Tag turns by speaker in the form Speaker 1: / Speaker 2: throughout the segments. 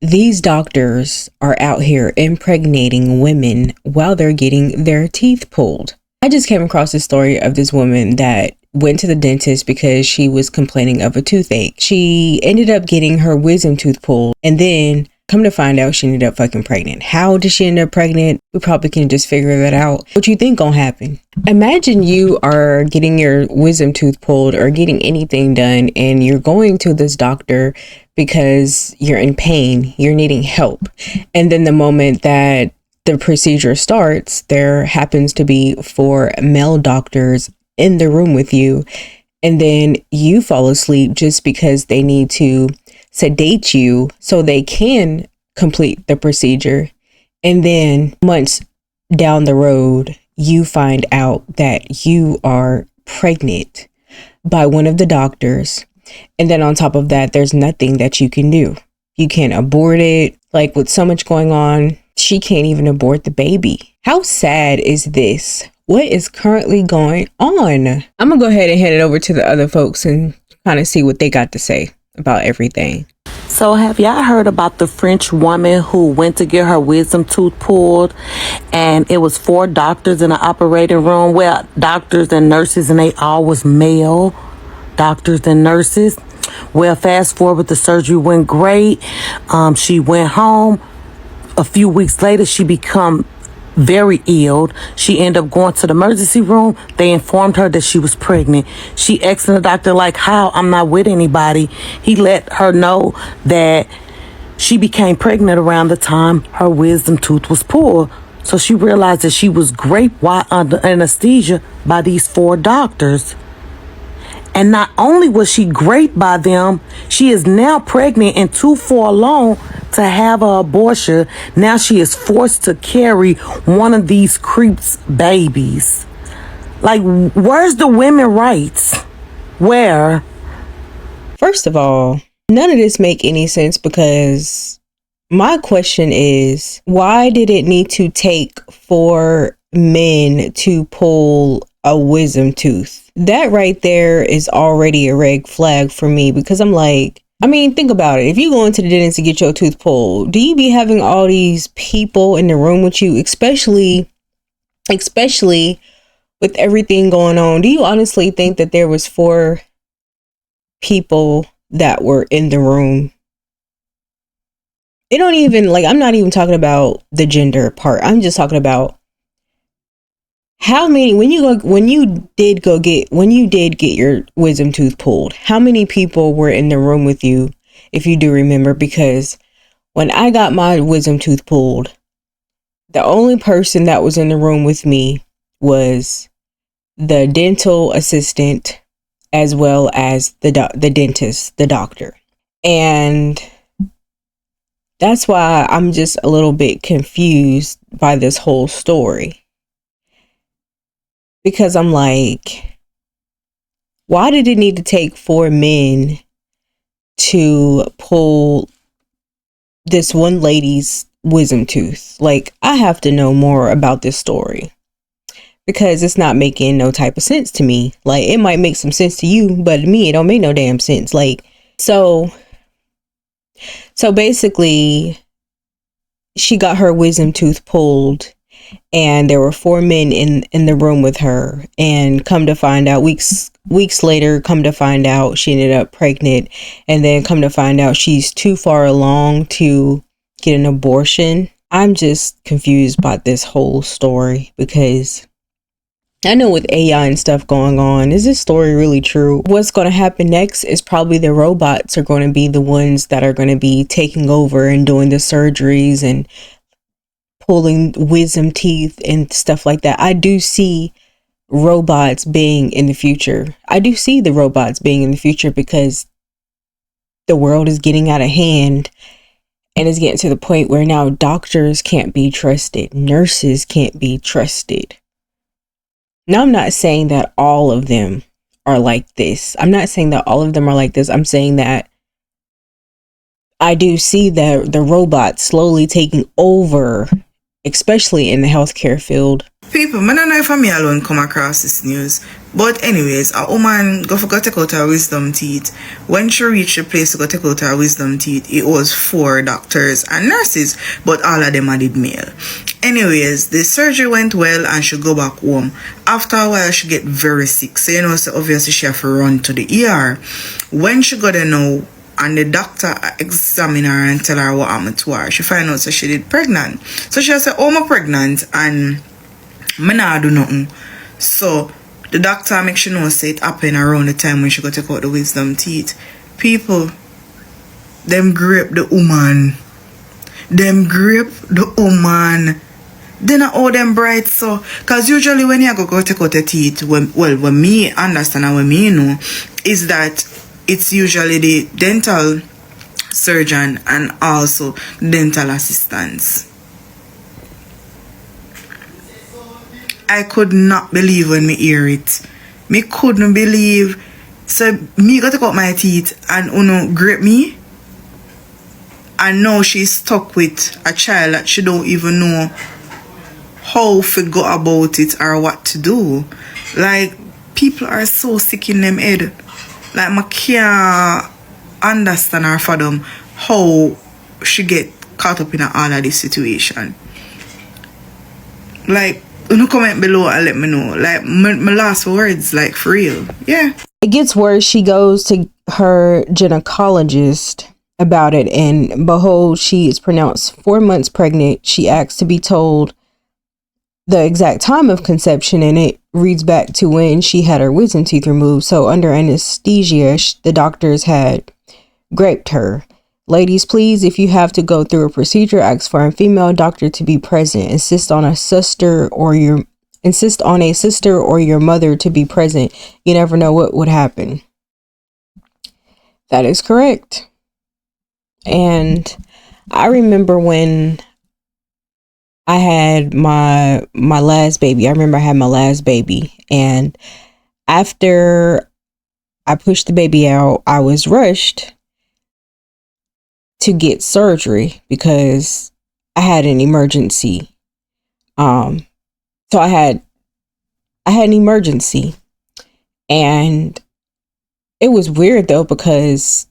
Speaker 1: These doctors are out here impregnating women while they're getting their teeth pulled. I just came across the story of this woman that went to the dentist because she was complaining of a toothache. She ended up getting her wisdom tooth pulled, and then come to find out she ended up fucking pregnant. How did she end up pregnant? We probably can just figure that out. What you think gonna happen? Imagine you are getting your wisdom tooth pulled or getting anything done, and you're going to this doctor because you're in pain, you're needing help. And then the moment that the procedure starts, there happens to be 4 male doctors in the room with you, and then you fall asleep just because they need to sedate you so they can complete the procedure. And then months down the road, you find out that you are pregnant by one of the doctors. And then on top of that, there's nothing that you can do. You can't abort it. Like, with so much going on, she can't even abort the baby. How sad is this? What is currently going on? I'm gonna go ahead and hand it over to the other folks and kind of see what they got to say about everything.
Speaker 2: So have y'all heard about the French woman who went to get her wisdom tooth pulled, and it was 4 doctors in the operating room? Well, doctors and nurses, and they all was male doctors and nurses. Well, fast forward, the surgery went great. She went home. A few weeks later, she become very ill. She ended up going to the emergency room. They informed her that she was pregnant. She asked the doctor, like, how? I'm not with anybody. He let her know that she became pregnant around the time her wisdom tooth was pulled. So she realized that she was raped while under anesthesia by these 4 doctors. And not only was she raped by them, she is now pregnant and too far along to have an abortion. Now she is forced to carry one of these creeps' babies. Like, where's the women's rights? Where?
Speaker 1: First of all, none of this make any sense, because my question is, why did it need to take 4 men to pull a wisdom tooth? That right there is already a red flag for me, because I'm like, I mean, think about it. If you go into the dentist to get your tooth pulled, do you be having all these people in the room with you, especially with everything going on? Do you honestly think that there was 4 people that were in the room? It don't even, like, I'm not even talking about the gender part. I'm just talking about how many, when you did get your wisdom tooth pulled, how many people were in the room with you, if you do remember? Because when I got my wisdom tooth pulled, the only person that was in the room with me was the dental assistant, as well as the dentist, the doctor. And that's why I'm just a little bit confused by this whole story. Because I'm like, why did it need to take 4 men to pull this one lady's wisdom tooth? Like, I have to know more about this story, because it's not making no type of sense to me. Like, it might make some sense to you, but to me, it don't make no damn sense. Like, so basically, she got her wisdom tooth pulled, and there were 4 men in the room with her, and come to find out, weeks later, come to find out she ended up pregnant, and then come to find out she's too far along to get an abortion. I'm just confused by this whole story, because I know with AI and stuff going on, is this story really true? What's going to happen next is probably the robots are going to be the ones that are going to be taking over and doing the surgeries and pulling wisdom teeth and stuff like that. I do see robots being in the future. Because the world is getting out of hand, and it's getting to the point where now doctors can't be trusted, nurses can't be trusted. Now, I'm not saying that all of them are like this. I'm saying that I do see that the robots slowly taking over especially in the healthcare field.
Speaker 3: People, I don't know if I'm me alone come across this news. But anyways, a woman go take out her wisdom teeth. When she reached the place to go take out her wisdom teeth, it was 4 doctors and nurses, but all of them did male. Anyways, the surgery went well and she go back home. After a while, she get very sick. So, so obviously she have to run to the ER. When she got there now, and the doctor examine her and tell her what happened to her, she find out so she did pregnant. So she said, oh, I'm pregnant and I not do nothing. So the doctor make sure know say it happen around the time when she go take out the wisdom teeth. People, them grape the woman. Them grape the woman. They not all them bright so. Cause usually when you go take out the teeth, when me understand and when me know, is that it's usually the dental surgeon and also dental assistants. I could not believe when me hear it. Me couldn't believe. So me got to cut my teeth and uno grape me. And now she's stuck with a child that she don't even know how to go about it or what to do. Like, people are so sick in them head. Like, I can't understand her for them how she get caught up in all of this situation. Like, comment below and let me know. Like, my last words, like, for real. Yeah.
Speaker 1: It gets worse. She goes to her gynecologist about it, and behold, she is pronounced 4 months pregnant. She asks to be told the exact time of conception, and it reads back to when she had her wisdom teeth removed. So under anesthesia, the doctors had graped her. Ladies, please, if you have to go through a procedure, ask for a female doctor to be present. Insist on a sister or your mother to be present. You never know what would happen. That is correct. And I remember when I had my last baby. I remember I had my last baby, and after I pushed the baby out, I was rushed to get surgery because I had an emergency. So I had an emergency, and it was weird though because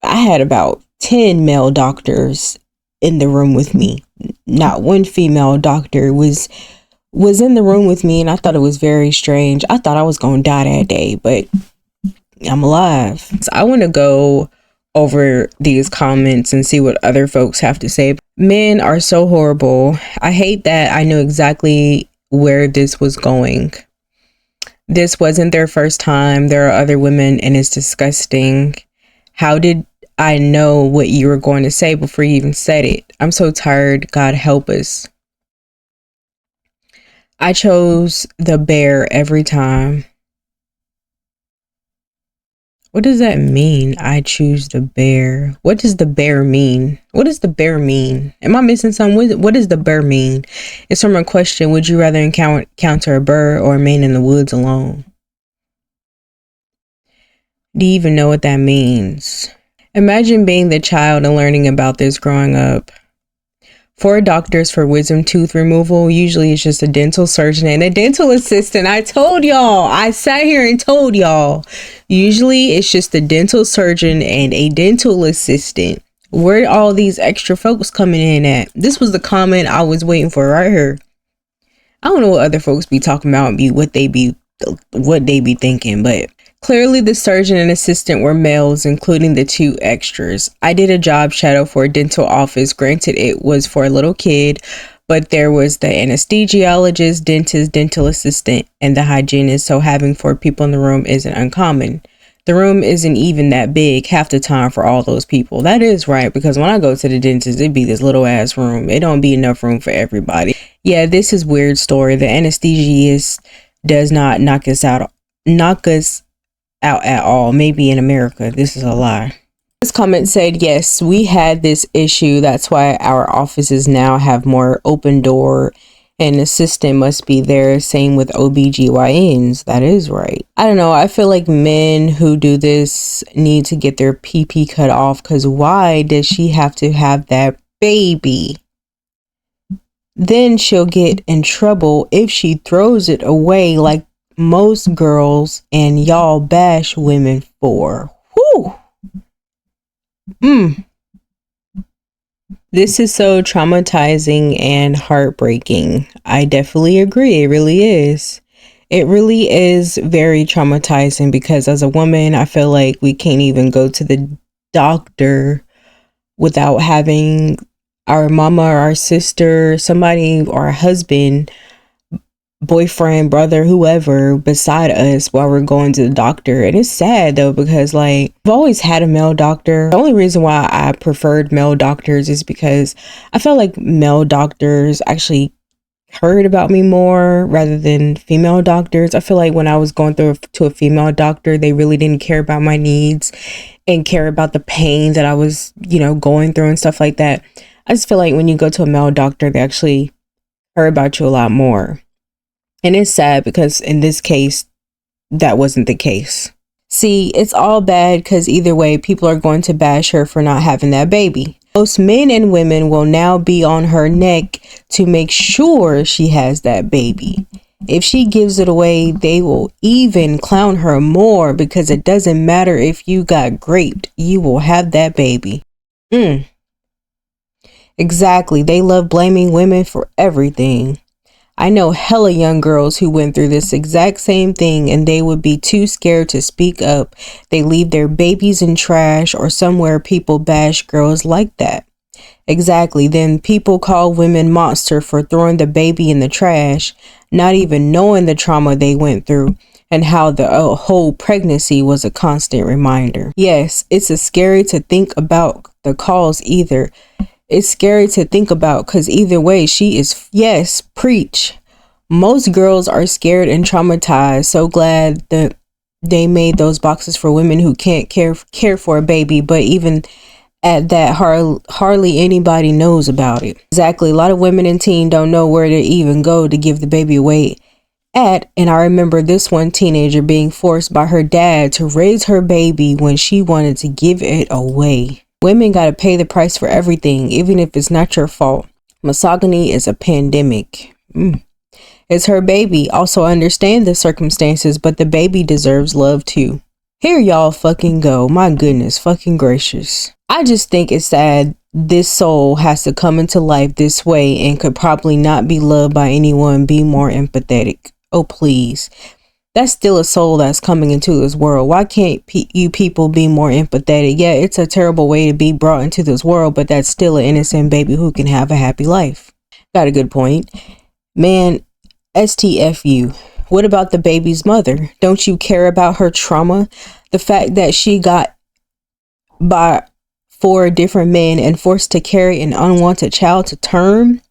Speaker 1: I had about 10 male doctors in the room with me. Not one female doctor was in the room with me, and I thought it was very strange. I thought I was going to die that day, but I'm alive. So I want to go over these comments and see what other folks have to say. Men are so horrible. I hate that I knew exactly where this was going. This wasn't their first time. There are other women, and it's disgusting. How did I know what you were going to say before you even said it? I'm so tired. God help us. I chose the bear every time. What does that mean? I choose the bear. What does the bear mean? What does the bear mean? Am I missing something? What does the bear mean? It's from a question. Would you rather encounter a bird or a man in the woods alone? Do you even know what that means? Imagine being the child and learning about this growing up. 4 doctors for wisdom tooth removal. Usually it's just a dental surgeon and a dental assistant. I told y'all. I sat here and told y'all. Usually it's just a dental surgeon and a dental assistant. Where all these extra folks coming in at? This was the comment I was waiting for right here. I don't know what other folks be talking about and what they be thinking, but clearly the surgeon and assistant were males, including the 2 extras. I did a job shadow for a dental office. Granted, it was for a little kid, but there was the anesthesiologist, dentist, dental assistant, and the hygienist. So having 4 people in the room isn't uncommon. The room isn't even that big half the time for all those people. That is right, because when I go to the dentist, it'd be this little ass room. It don't be enough room for everybody. Yeah, this is weird story. The anesthesiologist does not knock us out at all. Maybe in America. This is a lie. This comment said, yes, we had this issue. That's why our offices now have more open door. An assistant must be there. Same with OBGYNs. That is right. I don't know. I feel like men who do this need to get their PP cut off, because why does she have to have that baby? then she'll get in trouble if she throws it away like most girls and y'all bash women for. Whew. This is so traumatizing and heartbreaking. I definitely agree. It really is. It really is very traumatizing because as a woman, I feel like we can't even go to the doctor without having our mama or our sister, somebody, or our husband, boyfriend, brother, whoever beside us while we're going to the doctor. And it's sad though, because like I've always had a male doctor. The only reason why I preferred male doctors is because I felt like male doctors actually heard about me more rather than female doctors. I feel like when I was going through to a female doctor, they really didn't care about my needs and care about the pain that I was, going through and stuff like that. I just feel like when you go to a male doctor, they actually heard about you a lot more. And it's sad because in this case, that wasn't the case. See, it's all bad because either way, people are going to bash her for not having that baby. Most men and women will now be on her neck to make sure she has that baby. If she gives it away, they will even clown her more because it doesn't matter if you got graped, you will have that baby. Exactly. They love blaming women for everything. I know hella young girls who went through this exact same thing and they would be too scared to speak up. They leave their babies in trash or somewhere people bash girls like that. Exactly. Then people call women monster for throwing the baby in the trash, not even knowing the trauma they went through and how the whole pregnancy was a constant reminder. Yes, it's scary to think about the calls either. It's scary to think about because either way she is, yes, preach. Most girls are scared and traumatized. So glad that they made those boxes for women who can't care for a baby. But even at that, hardly anybody knows about it. Exactly. A lot of women and teens don't know where to even go to give the baby away at. And I remember this one teenager being forced by her dad to raise her baby when she wanted to give it away. Women got to pay the price for everything, even if it's not your fault. Misogyny is a pandemic. It's her baby. Also understand the circumstances, but the baby deserves love too. Here y'all fucking go. My goodness, fucking gracious. I just think it's sad this soul has to come into life this way and could probably not be loved by anyone. Be more empathetic. Oh, please. That's still a soul that's coming into this world. Why can't you people be more empathetic? Yeah, it's a terrible way to be brought into this world, but that's still an innocent baby who can have a happy life. Got a good point. Man, STFU. What about the baby's mother? Don't you care about her trauma? The fact that she got by 4 different men and forced to carry an unwanted child to term?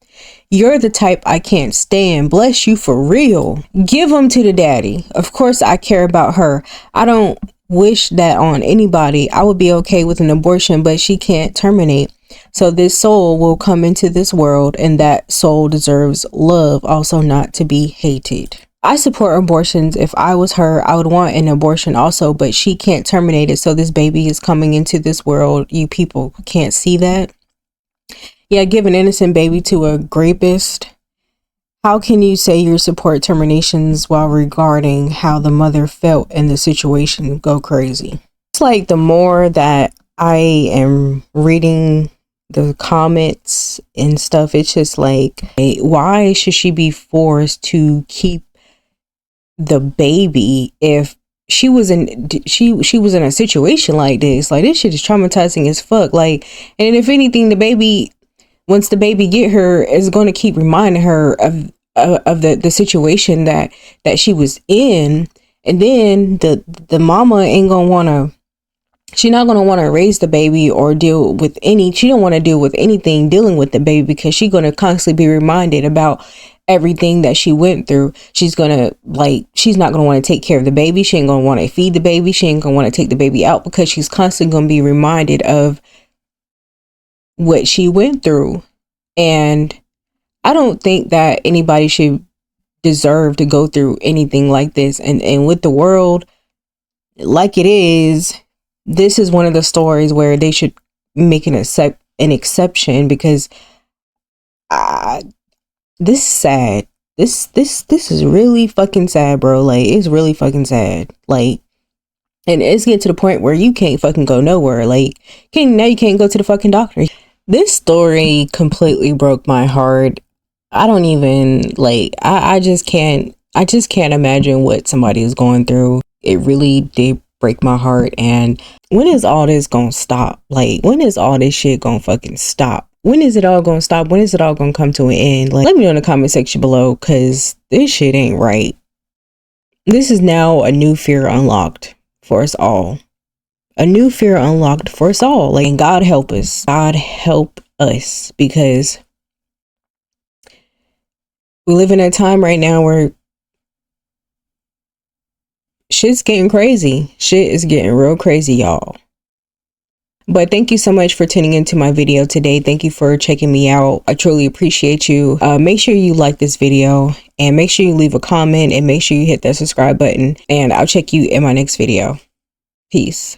Speaker 1: You're the type I can't stand. Bless you for real. Give them to the daddy. Of course I care about her. I don't wish that on anybody. I would be okay with an abortion, but she can't terminate. So this soul will come into this world and that soul deserves love, also not to be hated. I support abortions. If I was her, I would want an abortion also, but she can't terminate it. So this baby is coming into this world. You people can't see that. Yeah, give an innocent baby to a rapist. How can you say you support terminations while regarding how the mother felt in the situation? Go crazy. It's like the more that I am reading the comments and stuff, it's just like, why should she be forced to keep the baby if she was in a situation like this? Like, this shit is traumatizing as fuck. Like, and if anything, the baby, once the baby get her, is going to keep reminding her of the situation that she was in. And then the mama ain't gonna want to, she's not gonna want to raise the baby or she don't want to deal with anything dealing with the baby, because she's gonna constantly be reminded about everything that she went through. She's not gonna want to take care of the baby. She ain't gonna want to feed the baby. She ain't gonna want to take the baby out, because she's constantly gonna be reminded of what she went through. And I don't think that anybody should deserve to go through anything like this. And with the world like it is, this is one of the stories where they should make an exception, because This is sad. This is really fucking sad, bro. Like, it's really fucking sad. Like, and it's getting to the point where you can't fucking go nowhere. Like, you can't go to the fucking doctor. This story completely broke my heart. I don't even, like, I just can't imagine what somebody is going through. It really did break my heart. And when is all this gonna stop? Like, when is all this shit gonna fucking stop? When is it all gonna stop? When is it all gonna come to an end? Like, let me know in the comment section below, because this shit ain't right. This is now a new fear unlocked for us all. A new fear unlocked for us all. Like, and God help us. God help us, because we live in a time right now where shit's getting crazy. Shit is getting real crazy, y'all. But thank you so much for tuning into my video today. Thank you for checking me out. I truly appreciate you. Make sure you like this video, and make sure you leave a comment, and make sure you hit that subscribe button, and I'll check you in my next video. Peace.